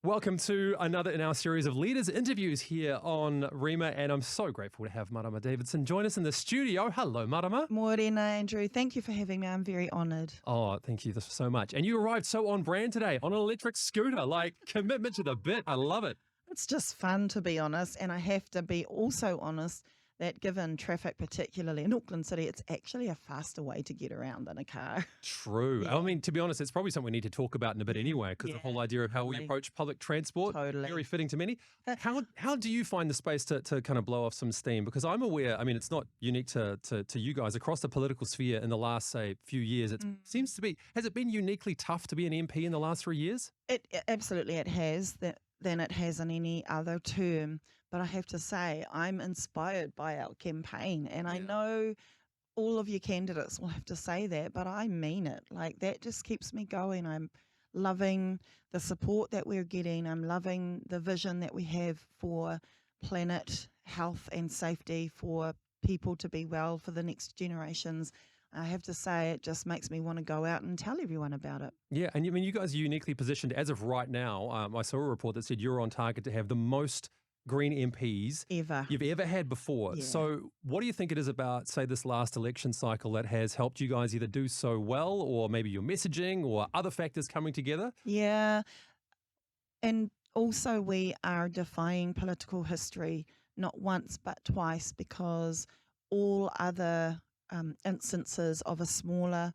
Welcome to another in our series of leaders interviews here on Rhema, and I'm so grateful to have Marama Davidson join us in the studio. Hello, Marama. Morena, Andrew. Thank you for having me. I'm very honoured. Oh, thank you so much. And you arrived so on brand today on an electric scooter, like commitment to the bit. I love it. It's just fun, to be honest, and I have to be also honest that given traffic, particularly in Auckland City, it's actually a faster way to get around than a car. True. Yeah. I mean, to be honest, it's probably something we need to talk about in a bit anyway, because the whole idea of how we totally. approach public transport, Totally. very fitting to many. How do you find the space to kind of blow off some steam? Because I'm aware, I mean, it's not unique to you guys. Across the political sphere in the last, say, few years, it seems to be, has it been uniquely tough to be an MP in the last 3 years? Absolutely it has, than it has in any other term. But I have to say, I'm inspired by our campaign, and I know all of your candidates will have to say that, but I mean it. Like, that just keeps me going. I'm loving the support that we're getting. I'm loving the vision that we have for planet health and safety, for people to be well for the next generations. I have to say, it just makes me want to go out and tell everyone about it. Yeah, and I mean, you guys are uniquely positioned as of right now. I saw a report that said you're on target to have the most Green MPs you've ever had before. Yeah. So what do you think it is about, say, this last election cycle that has helped you guys either do so well, or maybe your messaging or other factors coming together? Yeah. And also, we are defying political history not once but twice, because all other instances of a smaller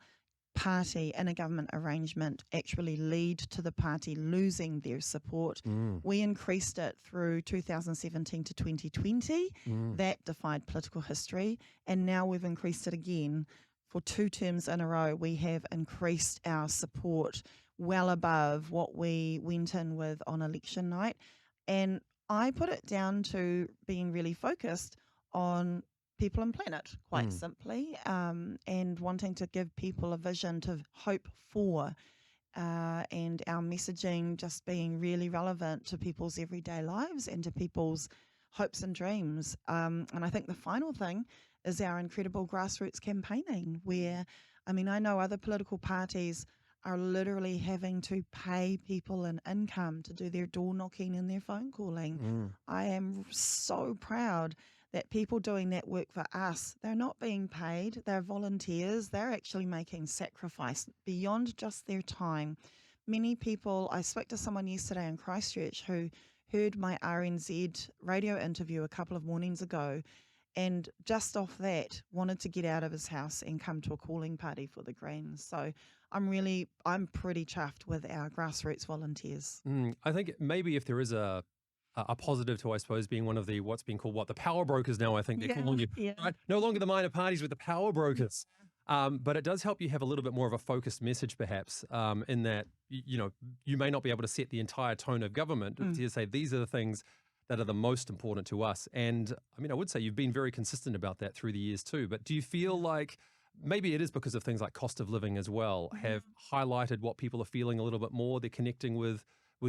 party in a government arrangement actually lead to the party losing their support. We increased it through 2017 to 2020. That defied political history. And now we've increased it again. For 2 terms in a row, we have increased our support well above what we went in with on election night. And I put it down to being really focused on people and planet, quite simply, and wanting to give people a vision to hope for, and our messaging just being really relevant to people's everyday lives and to people's hopes and dreams. And I think the final thing is our incredible grassroots campaigning, where, I mean, I know other political parties are literally having to pay people an income to do their door knocking and their phone calling. I am so proud that people doing that work for us, they're not being paid, they're volunteers, they're actually making sacrifice beyond just their time. Many people, I spoke to someone yesterday in Christchurch who heard my RNZ radio interview a couple of mornings ago, and just off that wanted to get out of his house and come to a calling party for the Greens. So I'm pretty chuffed with our grassroots volunteers. I think maybe if there is a positive to, I suppose, being one of the what's being called the power brokers now, I think they're calling you, right? No longer the minor parties with the power brokers. But it does help you have a little bit more of a focused message, perhaps, in that, you may not be able to set the entire tone of government, but to say these are the things that are the most important to us. And I mean, I would say you've been very consistent about that through the years too, but do you feel like maybe it is because of things like cost of living as well, have highlighted what people are feeling a little bit more, they're connecting with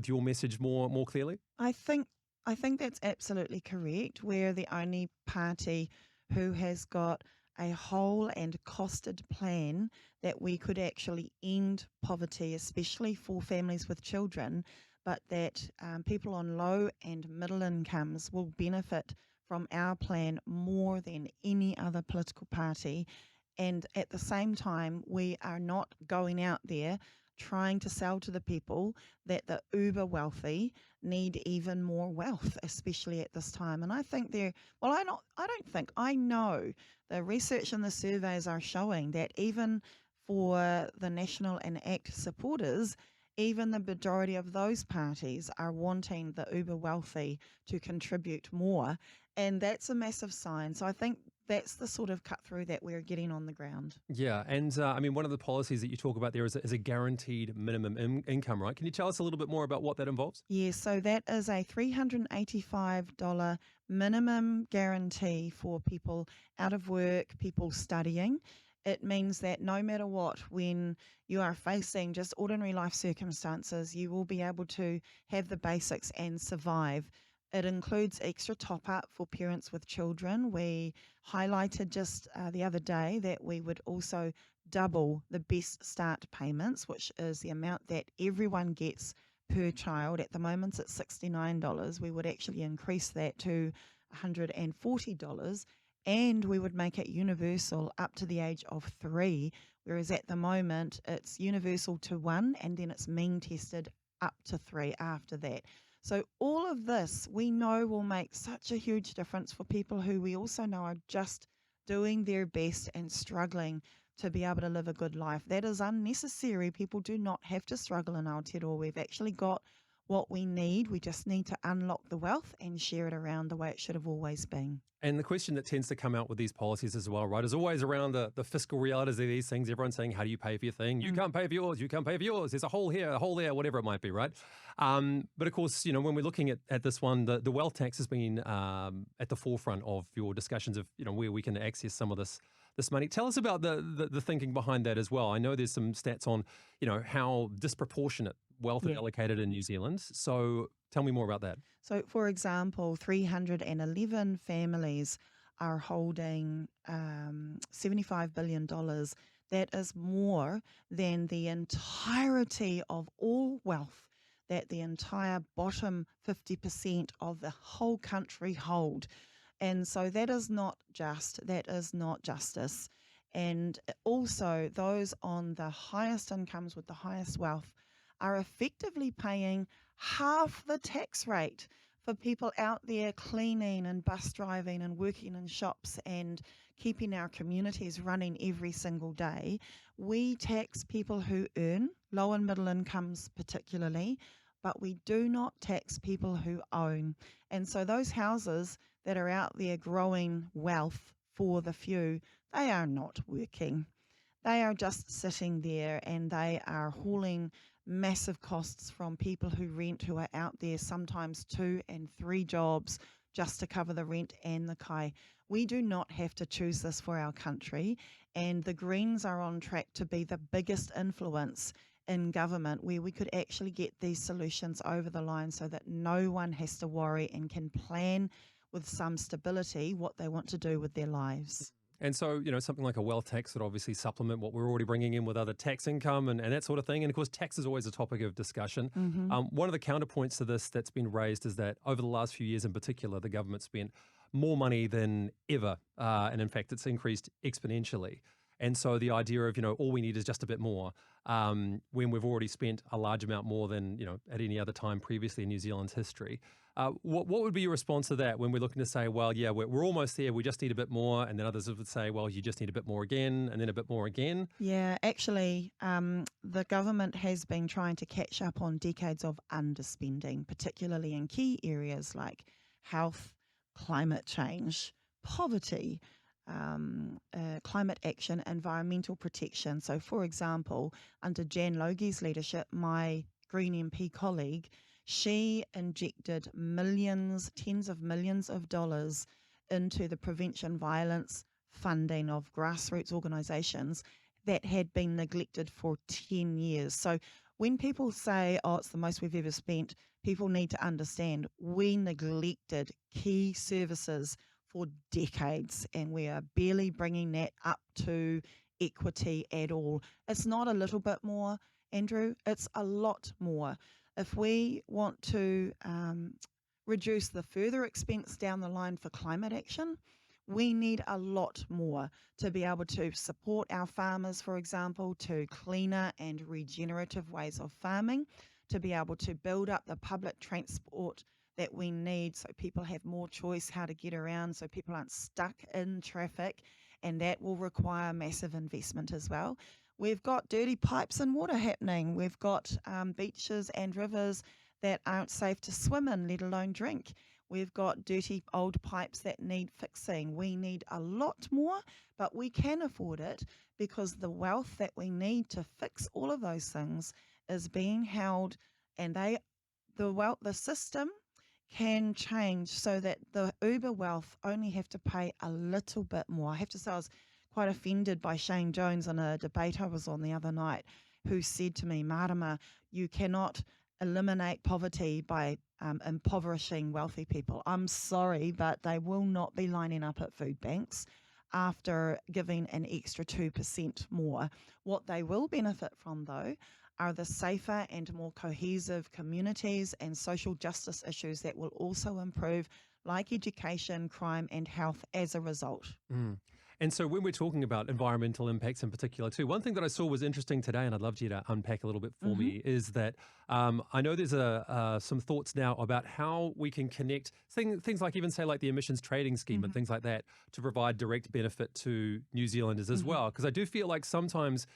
your message more clearly? I think that's absolutely correct. We're the only party who has got a whole and costed plan that we could actually end poverty, especially for families with children, but that people on low and middle incomes will benefit from our plan more than any other political party. And at the same time, we are not going out there trying to sell to the people that the uber wealthy need even more wealth, especially at this time. And I think I know the research and the surveys are showing that even for the National and ACT supporters, even the majority of those parties are wanting the uber wealthy to contribute more. And that's a massive sign. So I think that's the sort of cut through that we're getting on the ground. Yeah. And I mean, one of the policies that you talk about there is a guaranteed minimum income, right? Can you tell us a little bit more about what that involves? Yeah, so that is a $385 minimum guarantee for people out of work, people studying. It means that no matter what, when you are facing just ordinary life circumstances, you will be able to have the basics and survive. It includes extra top-up for parents with children. We highlighted just the other day that we would also double the Best Start payments, which is the amount that everyone gets per child. At the moment, it's $69. We would actually increase that to $140, and we would make it universal up to the age of 3, whereas at the moment it's universal to 1, and then it's mean tested up to 3 after that. So all of this we know will make such a huge difference for people who we also know are just doing their best and struggling to be able to live a good life. That is unnecessary. People do not have to struggle in Aotearoa. We've actually got what we need. We just need to unlock the wealth and share it around the way it should have always been. And the question that tends to come out with these policies as well, right, is always around the fiscal realities of these things. Everyone's saying, how do you pay for your thing? You can't pay for yours. You can't pay for yours. There's a hole here, a hole there, whatever it might be, right? But of course, when we're looking at this one, the wealth tax has been at the forefront of your discussions of, where we can access some of this money. Tell us about the thinking behind that as well. I know there's some stats on, how disproportionate wealth is allocated in New Zealand. So tell me more about that. So, for example, 311 families are holding $75 billion. That is more than the entirety of all wealth that the entire bottom 50% of the whole country hold. And so that is not just, that is not justice. And also those on the highest incomes with the highest wealth are effectively paying half the tax rate for people out there cleaning and bus driving and working in shops and keeping our communities running every single day. We tax people who earn, low and middle incomes particularly, but we do not tax people who own. And so those houses that are out there growing wealth for the few, they are not working. They are just sitting there and they are hauling massive costs from people who rent, who are out there sometimes 2 and 3 jobs just to cover the rent and the kai. We do not have to choose this for our country, and the Greens are on track to be the biggest influence in government where we could actually get these solutions over the line so that no one has to worry and can plan with some stability what they want to do with their lives. And so, something like a wealth tax would obviously supplement what we're already bringing in with other tax income and that sort of thing. And of course, tax is always a topic of discussion. One of the counterpoints to this that's been raised is that over the last few years in particular, the government spent more money than ever. And in fact, it's increased exponentially. And so the idea of, all we need is just a bit more when we've already spent a large amount more than, at any other time previously in New Zealand's history. What would be your response to that when we're looking to say, well, yeah, we're almost there, we just need a bit more, and then others would say, well, you just need a bit more again, and then a bit more again? Yeah, actually, the government has been trying to catch up on decades of underspending, particularly in key areas like health, climate change, poverty, climate action, environmental protection. So, for example, under Jan Logie's leadership, my Green MP colleague, she injected millions, tens of millions of dollars into the prevention violence funding of grassroots organisations that had been neglected for 10 years. So when people say, oh, it's the most we've ever spent, people need to understand we neglected key services for decades, and we are barely bringing that up to equity at all. It's not a little bit more, Andrew, it's a lot more. If we want to reduce the further expense down the line for climate action, we need a lot more to be able to support our farmers, for example, to cleaner and regenerative ways of farming, to be able to build up the public transport that we need so people have more choice how to get around, so people aren't stuck in traffic, and that will require massive investment as well. We've got dirty pipes and water happening. We've got beaches and rivers that aren't safe to swim in, let alone drink. We've got dirty old pipes that need fixing. We need a lot more, but we can afford it because the wealth that we need to fix all of those things is being held, and the system can change so that the uber wealth only have to pay a little bit more. I have to say I was quite offended by Shane Jones on a debate I was on the other night, who said to me, Marama, you cannot eliminate poverty by impoverishing wealthy people. I'm sorry, but they will not be lining up at food banks after giving an extra 2% more. What they will benefit from, though, are the safer and more cohesive communities and social justice issues that will also improve, like education, crime, and health as a result. Mm. And so when we're talking about environmental impacts in particular too, one thing that I saw was interesting today, and I'd love you to unpack a little bit for Hmm. me, is that I know there's some thoughts now about how we can connect things like even say like the emissions trading scheme and Hmm. things like that to provide direct benefit to New Zealanders as Hmm. well. Because I do feel like sometimes,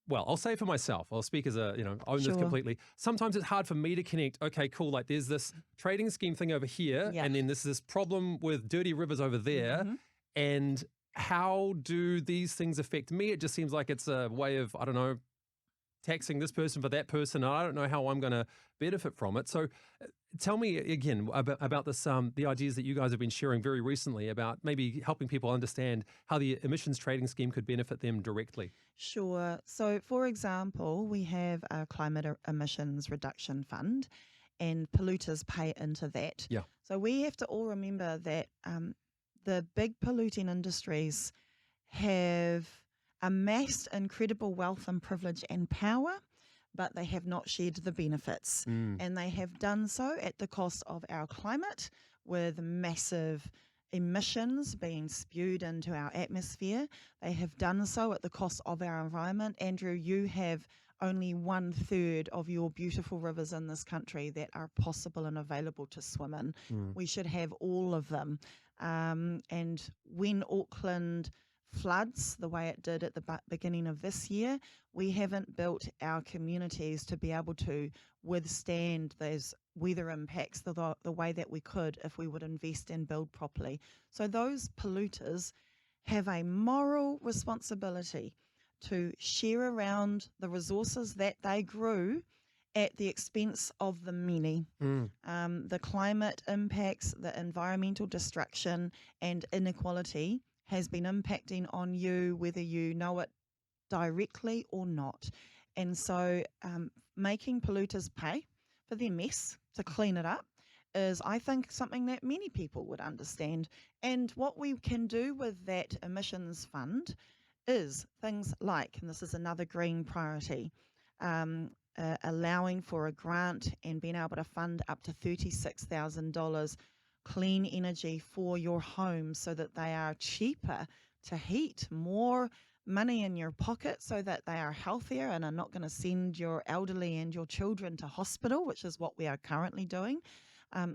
well, I'll say for myself, I'll speak as a, own this Sure. completely. Sometimes it's hard for me to connect, okay, cool, like there's this trading scheme thing over here, Yeah. and then there's this problem with dirty rivers over there. Hmm. And how do these things affect me? It just seems like it's a way of, I don't know, taxing this person for that person. And I don't know how I'm going to benefit from it. So tell me again about this, the ideas that you guys have been sharing very recently about maybe helping people understand how the emissions trading scheme could benefit them directly. Sure. So, for example, we have a climate emissions reduction fund, and polluters pay into that. Yeah. So, we have to all remember that the big polluting industries have amassed incredible wealth and privilege and power, but they have not shared the benefits. Mm. And they have done so at the cost of our climate, with massive emissions being spewed into our atmosphere. They have done so at the cost of our environment. Andrew, you have only 1/3 of your beautiful rivers in this country that are possible and available to swim in. Mm. We should have all of them. And when Auckland floods the way it did at the beginning of this year, we haven't built our communities to be able to withstand those weather impacts the way that we could if we would invest and build properly. So those polluters have a moral responsibility to share around the resources that they grew at the expense of the many. Mm. The climate impacts, the environmental destruction, and inequality has been impacting on you, whether you know it directly or not. And so, making polluters pay for their mess to clean it up is, I think, something that many people would understand. And what we can do with that emissions fund is things like, and this is another green priority, allowing for a grant and being able to fund up to $36,000 clean energy for your home so that they are cheaper to heat, more money in your pocket so that they are healthier and are not going to send your elderly and your children to hospital, which is what we are currently doing,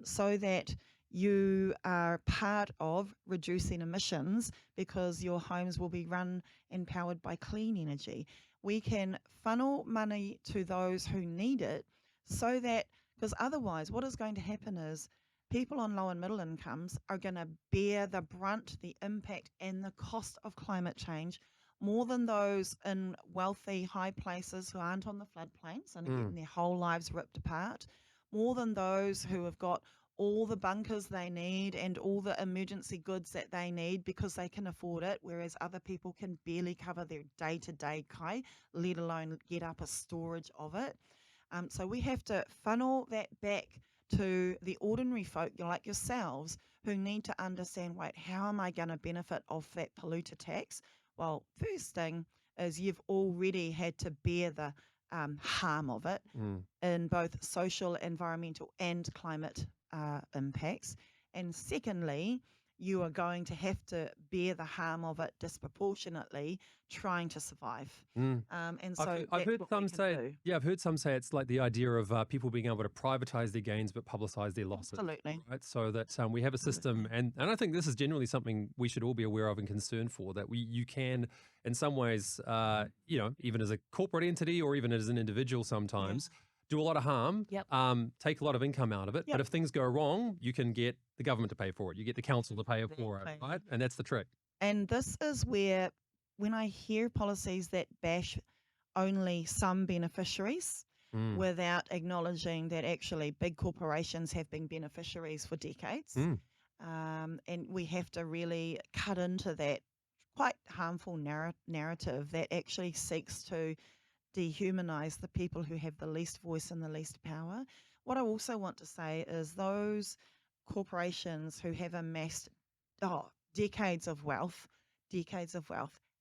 so that you are part of reducing emissions because your homes will be run and powered by clean energy. We can funnel money to those who need it so that, because otherwise what is going to happen is people on low and middle incomes are going to bear the brunt, the impact, and the cost of climate change more than those in wealthy high places who aren't on the floodplains and are getting their whole lives ripped apart, more than those who have got all the bunkers they need and all the emergency goods that they need because they can afford it, whereas other people can barely cover their day-to-day kai, let alone get up a storage of it. So we have to funnel that back to the ordinary folk like yourselves who need to understand, wait, how am I going to benefit off that polluter tax? Well, first thing is you've already had to bear the harm of it in both social, environmental, and climate impacts. And secondly, you are going to have to bear the harm of it disproportionately trying to survive. Mm. And so I've that's heard what we some can say, do. yeah, I've heard some say it's like the idea of people being able to privatize their gains but publicize their losses. Absolutely. Right. So that we have a system, Absolutely. and I think this is generally something we should all be aware of and concerned for, that you can, in some ways, even as a corporate entity or even as an individual sometimes, do a lot of harm, Yep. take a lot of income out of it. But Yep. if things go wrong, you can get the government to pay for it. You get the council to pay for it, Exactly. right? And that's the trick. And this is where, when I hear policies that bash only some beneficiaries Mm. without acknowledging that actually big corporations have been beneficiaries for decades, Mm. and we have to really cut into that quite harmful narrative that actually seeks to dehumanize the people who have the least voice and the least power. What I also want to say is those corporations who have amassed decades of wealth,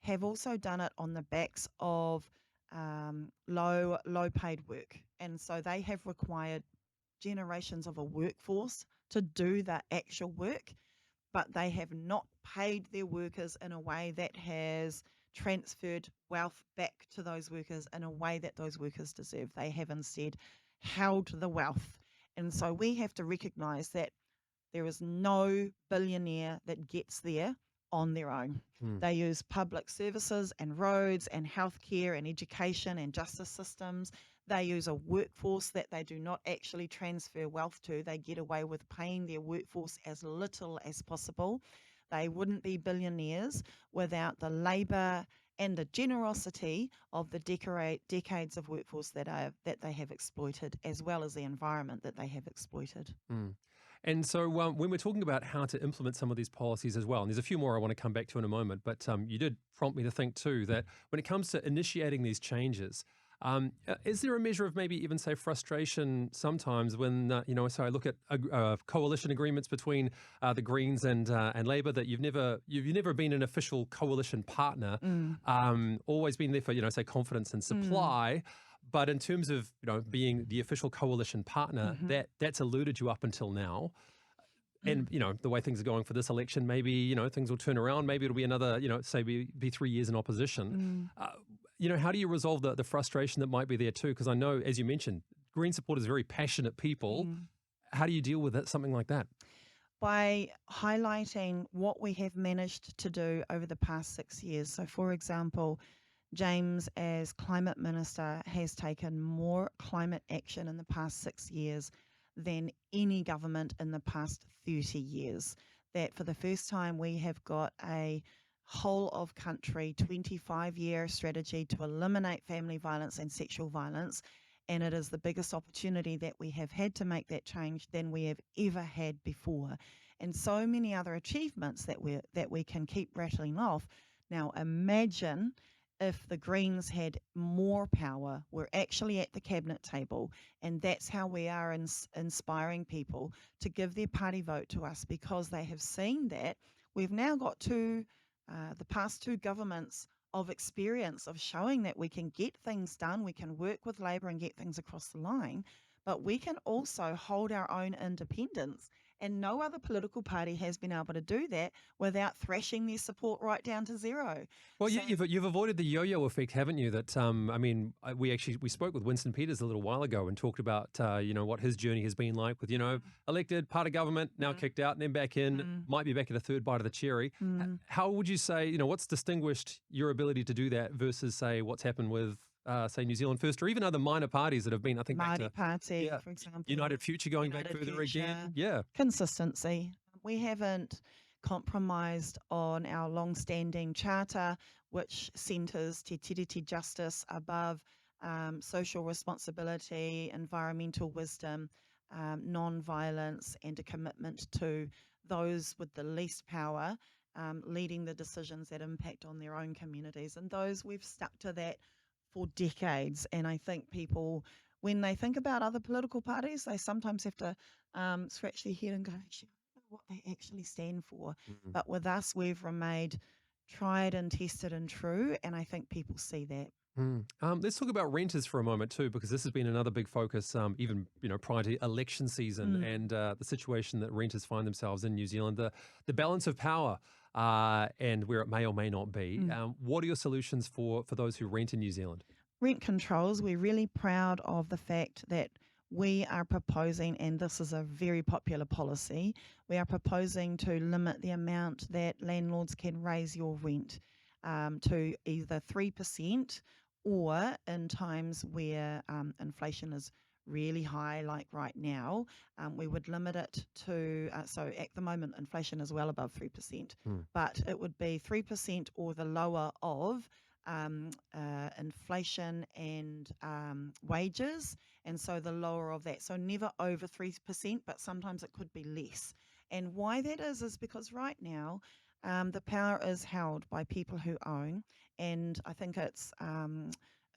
have also done it on the backs of low paid work. And so they have required generations of a workforce to do the actual work, but they have not paid their workers in a way that has transferred wealth back to those workers in a way that those workers deserve. They have instead held the wealth. And so we have to recognize that there is no billionaire that gets there on their own. They use public services and roads and healthcare and education and justice systems. They use a workforce that they do not actually transfer wealth to. They get away with paying their workforce as little as possible. They wouldn't be billionaires without the labour and the generosity of the decades of workforce that they have exploited, as well as the environment that they have exploited. And so when we're talking about how to implement some of these policies as well, and there's a few more I want to come back to in a moment, but you did prompt me to think too that when it comes to initiating these changes, is there a measure of maybe even say frustration sometimes when, so I look at coalition agreements between the Greens and Labour that you've never been an official coalition partner, always been there for, say confidence and supply. But in terms of being the official coalition partner, that's eluded you up until now. And the way things are going for this election, maybe things will turn around. Maybe it'll be another say be 3 years in opposition. How do you resolve the frustration that might be there too? Because I know, as you mentioned, Green supporters are very passionate people. How do you deal with something like that? By highlighting what we have managed to do over the past 6 years. So, for example, James, as climate minister, has taken more climate action in the past 6 years than any government in the past 30 years. That for the first time, we have got a whole of country 25-year strategy to eliminate family violence and sexual violence. And it is the biggest opportunity that we have had to make that change than we have ever had before. And so many other achievements that we can keep rattling off. Now imagine if the Greens had more power. We're actually at the cabinet table, and that's how we are inspiring people to give their party vote to us, because they have seen that we've now got the past 2 governments of experience of showing that we can get things done, we can work with Labour and get things across the line, but we can also hold our own independence. And no other political party has been able to do that without thrashing their support right down to zero. Well, so, you've avoided the yo-yo effect, haven't you? That we spoke with Winston Peters a little while ago and talked about what his journey has been like with elected, part of government, now kicked out, and then back in, might be back at a third bite of the cherry. How would you say what's distinguished your ability to do that versus say what's happened with say New Zealand First, or even other minor parties that have been, I think, Māori back to Party, for example, United Future going back further again. Yeah, consistency. We haven't compromised on our long-standing charter, which centres te tiriti justice above social responsibility, environmental wisdom, non-violence, and a commitment to those with the least power leading the decisions that impact on their own communities. And we've stuck to that for decades. And I think people, when they think about other political parties, they sometimes have to scratch their head and go, actually, I don't know what they actually stand for. But with us, we've remained tried and tested and true. And I think people see that. Let's talk about renters for a moment too, because this has been another big focus, even prior to election season and the situation that renters find themselves in New Zealand, the balance of power and where it may or may not be. What are your solutions for those who rent in New Zealand? Rent controls. We're really proud of the fact that we are proposing, and this is a very popular policy, we are proposing to limit the amount that landlords can raise your rent to either 3%, or in times where inflation is really high, like right now, we would limit it to, so at the moment inflation is well above 3%, but it would be 3% or the lower of inflation and wages, and so the lower of that. So never over 3%, but sometimes it could be less. And why that is because right now the power is held by people who own, and I think it's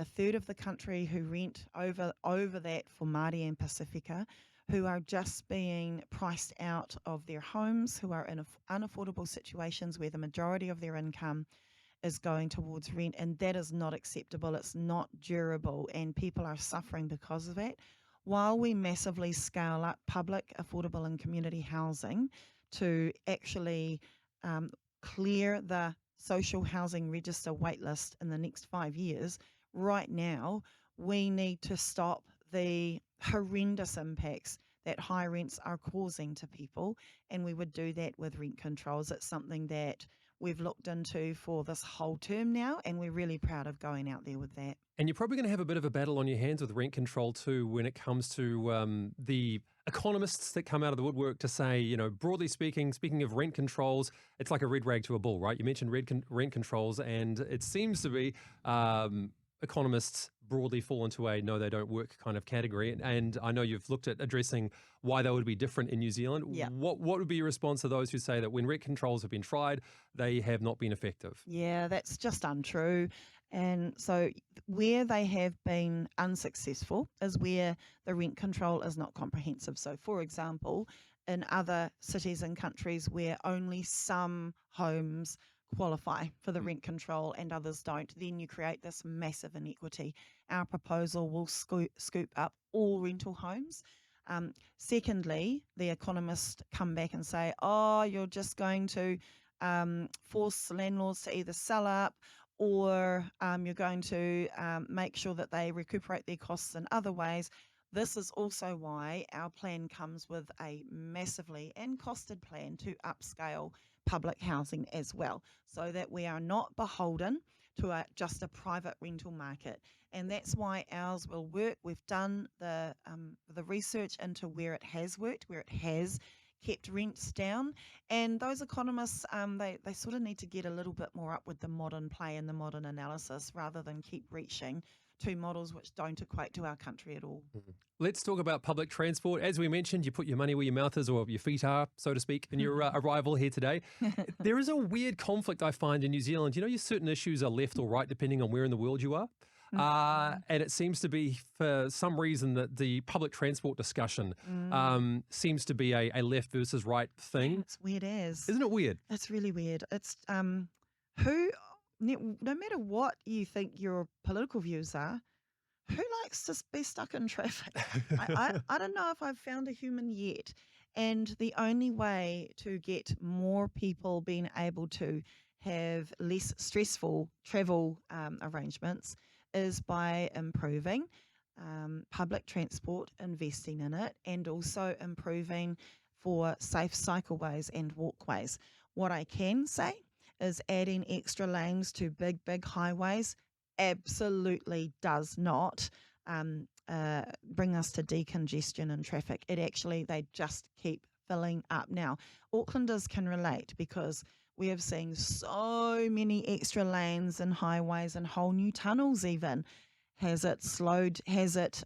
a third of the country who rent over that for Māori and Pacifica, who are just being priced out of their homes, who are in unaffordable situations where the majority of their income is going towards rent, and that is not acceptable. It's not durable, and people are suffering because of it. While we massively scale up public, affordable, and community housing to actually clear the social housing register waitlist in the next 5 years, right now we need to stop the horrendous impacts that high rents are causing to people, and we would do that with rent controls. It's something that we've looked into for this whole term now, and we're really proud of going out there with that. And you're probably going to have a bit of a battle on your hands with rent control too when it comes to the economists that come out of the woodwork to say, you know, broadly speaking of rent controls, it's like a red rag to a bull, right? You mentioned rent controls, and it seems to be economists broadly fall into a no, they don't work kind of category. And I know you've looked at addressing why they would be different in New Zealand. Yeah. What would be your response to those who say that when rent controls have been tried, they have not been effective? Yeah, that's just untrue. And so where they have been unsuccessful is where the rent control is not comprehensive. So, for example, in other cities and countries where only some homes qualify for the rent control and others don't, then you create this massive inequity. Our proposal will scoop up all rental homes. Secondly, the economists come back and say, oh, you're just going to force landlords to either sell up, or you're going to make sure that they recuperate their costs in other ways. This is also why our plan comes with a massively and costed plan to upscale public housing as well, so that we are not beholden to just a private rental market. And that's why ours will work. We've done the research into where it has worked, where it has kept rents down. And those economists, they sort of need to get a little bit more up with the modern play and the modern analysis, rather than keep reaching to models which don't equate to our country at all. Mm-hmm. Let's talk about public transport. As we mentioned, you put your money where your mouth is, or your feet are, so to speak, in your arrival here today. There is a weird conflict I find in New Zealand. You know, your certain issues are left or right depending on where in the world you are. And it seems to be, for some reason, that the public transport discussion seems to be a left versus right thing. It's weird as. Isn't it weird? It's really weird. It's no matter what you think your political views are, who likes to be stuck in traffic? I don't know if I've found a human yet. And the only way to get more people being able to have less stressful travel arrangements is by improving public transport, investing in it, and also improving for safe cycleways and walkways. What I can say is adding extra lanes to big highways absolutely does not bring us to decongestion and traffic. They just keep filling up. Now, Aucklanders can relate, because we have seen so many extra lanes and highways and whole new tunnels even. Has it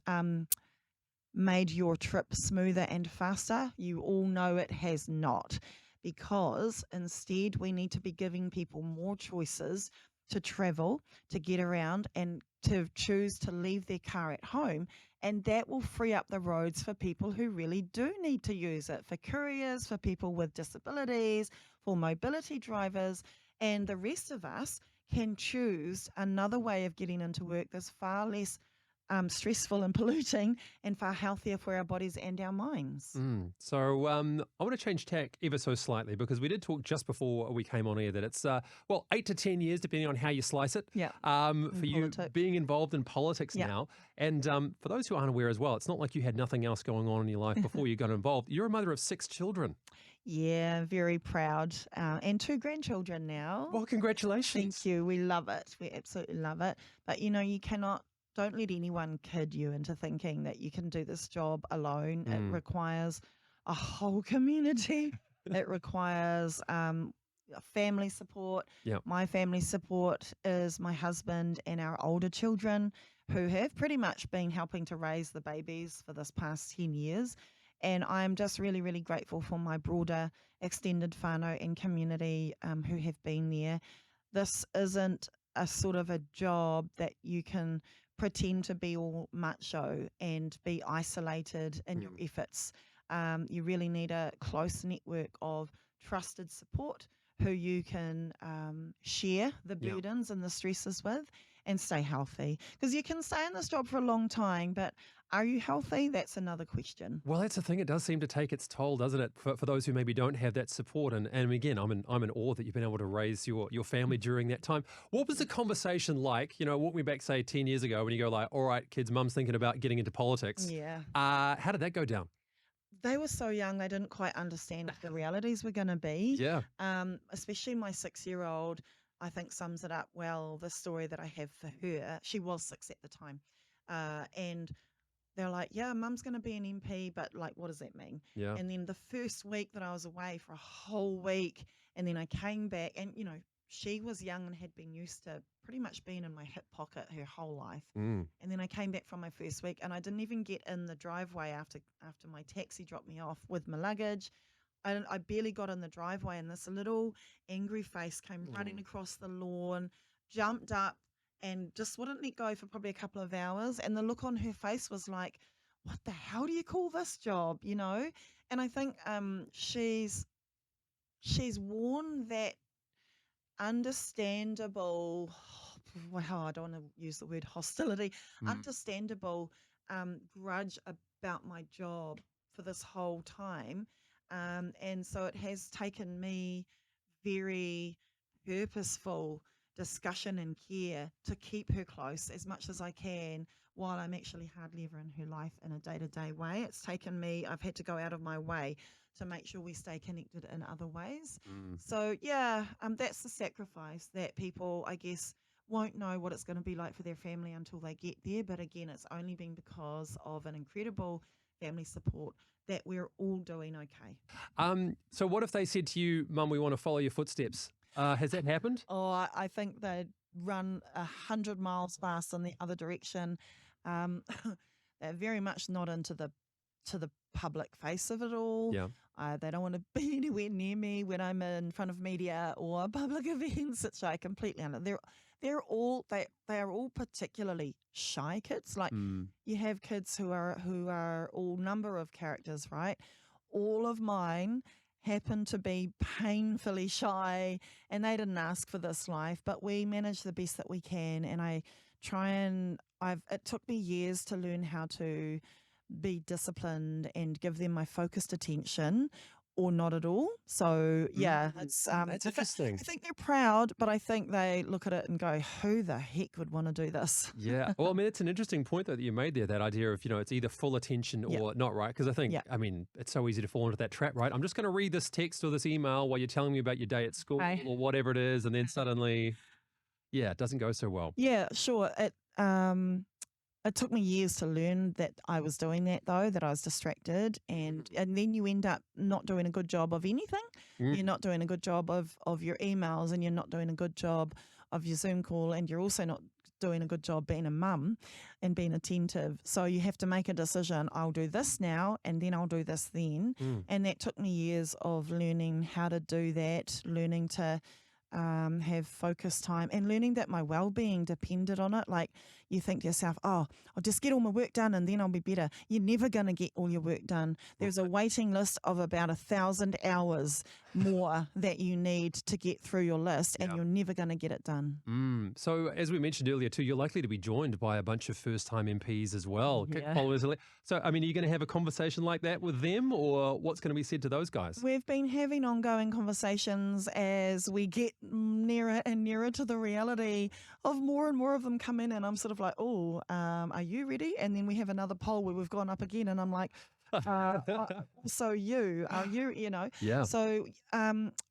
made your trip smoother and faster? You all know it has not, because instead we need to be giving people more choices to travel, to get around, and to choose to leave their car at home. And that will free up the roads for people who really do need to use it, for couriers, for people with disabilities, for mobility drivers, and the rest of us can choose another way of getting into work that's far less stressful and polluting, and far healthier for our bodies and our minds. So I want to change tack ever so slightly, because we did talk just before we came on air that it's 8 to 10 years depending on how you slice it. Yeah. For you being involved in politics now, and for those who aren't aware as well, it's not like you had nothing else going on in your life before you got involved. You're a mother of 6 children. Yeah, very proud, and 2 grandchildren now. Well, congratulations. Thank you. We love it. We absolutely love it. But don't let anyone kid you into thinking that you can do this job alone. It requires a whole community. It requires family support. Yep. My family support is my husband and our older children, who have pretty much been helping to raise the babies for this past 10 years. And I'm just really, really grateful for my broader extended whānau and community who have been there. This isn't a sort of a job that you can pretend to be all macho and be isolated in your efforts. You really need a close network of trusted support who you can share the Yeah. burdens and the stresses with, and stay healthy. Because you can stay in this job for a long time, but are you healthy? That's another question. Well, that's the thing. It does seem to take its toll, doesn't it? For those who maybe don't have that support. And again, I'm in awe that you've been able to raise your family during that time. What was the conversation like? Walk me back, say, 10 years ago when you go like, all right, kids, mum's thinking about getting into politics. Yeah. How did that go down? They were so young, they didn't quite understand what the realities were going to be. Yeah. Especially my 6-year-old, I think sums it up well. The story that I have for her, she was 6 at the time. And they're like, yeah, mum's going to be an MP, but like, what does that mean? Yeah. And then the first week that I was away for a whole week, and then I came back, and, she was young and had been used to pretty much being in my hip pocket her whole life. Mm. And then I came back from my first week, and I didn't even get in the driveway after my taxi dropped me off with my luggage. I barely got in the driveway, and this little angry face came running across the lawn, jumped up, and just wouldn't let go for probably a couple of hours. And the look on her face was like, what the hell do you call this job? And I think she's worn that understandable, well, I don't want to use the word hostility, understandable grudge about my job for this whole time. And so it has taken me very purposeful discussion and care to keep her close as much as I can while I'm actually hardly ever in her life in a day-to-day way. It's taken me, I've had to go out of my way to make sure we stay connected in other ways. So yeah, that's the sacrifice that people, I guess, won't know what it's going to be like for their family until they get there. But again, it's only been because of an incredible family support that we're all doing okay. So what if they said to you, Mum, we want to follow your footsteps? Has that happened? Oh, I think they'd run 100 miles fast in the other direction. They're very much not into the public face of it all. Yeah. They don't want to be anywhere near me when I'm in front of media or public events, which I completely understand. They are all particularly shy kids. Like you have kids who are all number of characters, right? All of mine happen to be painfully shy, and they didn't ask for this life, but we manage the best that we can. And I try and it took me years to learn how to be disciplined and give them my focused attention, or not at all. So yeah, it's that's interesting. I think they're proud, but I think they look at it and go, who the heck would want to do this? Yeah. Well, I mean, it's an interesting point though that you made there, that idea of, it's either full attention or not, right? Because I think, I mean, it's so easy to fall into that trap, right? I'm just going to read this text or this email while you're telling me about your day at school or whatever it is. And then suddenly, it doesn't go so well. Yeah, sure. It took me years to learn that I was doing that, though, that I was distracted. And then you end up not doing a good job of anything. You're not doing a good job of your emails, and you're not doing a good job of your Zoom call, and you're also not doing a good job being a mum and being attentive. So you have to make a decision. I'll do this now, and then I'll do this then. And that took me years of learning how to do that, learning to have focused time, and learning that my well-being depended on it. Like, you think to yourself, oh, I'll just get all my work done and then I'll be better. You're never going to get all your work done. There's a waiting list of about 1,000 hours more that you need to get through your list, and you're never going to get it done. So as we mentioned earlier too, you're likely to be joined by a bunch of first-time MPs as well. So, I mean, are you going to have a conversation like that with them, or what's going to be said to those guys? We've been having ongoing conversations as we get nearer and nearer to the reality of more and more of them come in, and I'm sort of like, oh, are you ready? And then we have another poll where we've gone up again, and I'm like, so are you, Yeah. So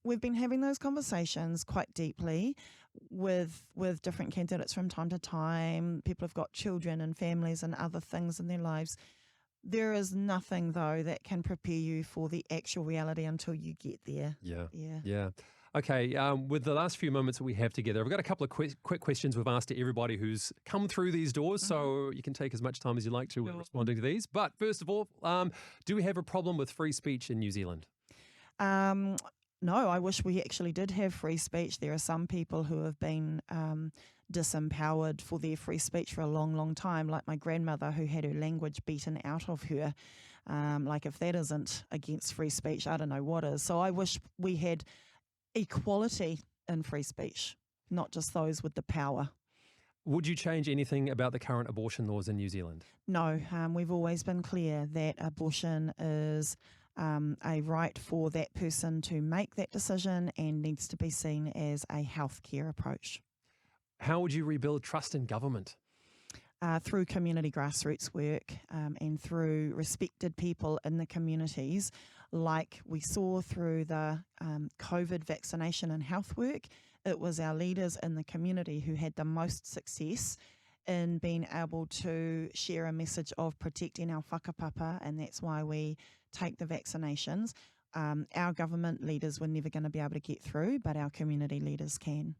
we've been having those conversations quite deeply with different candidates from time to time. People have got children and families and other things in their lives. There is nothing, though, that can prepare you for the actual reality until you get there. Yeah. Okay, with the last few moments that we have together, I've got a couple of quick questions we've asked to everybody who's come through these doors, so you can take as much time as you like to responding to these. But first of all, do we have a problem with free speech in New Zealand? No, I wish we actually did have free speech. There are some people who have been disempowered for their free speech for a long, long time, like my grandmother, who had her language beaten out of her. Like, if that isn't against free speech, I don't know what is. So I wish we had Equality in free speech, not just those with the power. Would you change anything about the current abortion laws in New Zealand? No, we've always been clear that abortion is a right for that person to make that decision and needs to be seen as a healthcare approach. How would you rebuild trust in government? Through community grassroots work and through respected people in the communities, like we saw through the COVID vaccination and health work. It was our leaders in the community who had the most success in being able to share a message of protecting our whakapapa, and that's why we take the vaccinations. Our government leaders were never going to be able to get through, but our community leaders can.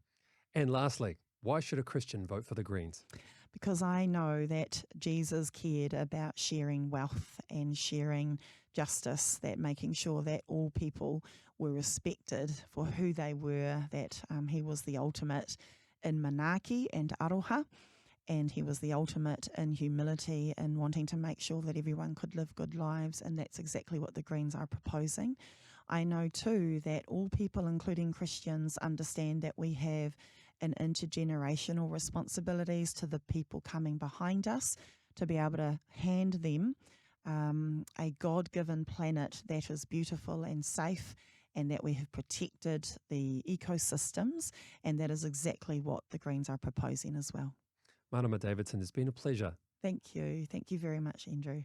And lastly, why should a Christian vote for the Greens? Because I know that Jesus cared about sharing wealth and sharing justice, that making sure that all people were respected for who they were, that he was the ultimate in manaaki and aroha, and he was the ultimate in humility and wanting to make sure that everyone could live good lives, and that's exactly what the Greens are proposing. I know too that all people, including Christians, understand that we have an intergenerational responsibilities to the people coming behind us to be able to hand them a God-given planet that is beautiful and safe, and that we have protected the ecosystems, and that is exactly what the Greens are proposing as well. Marama Davidson, it's been a pleasure. Thank you. Thank you very much, Andrew.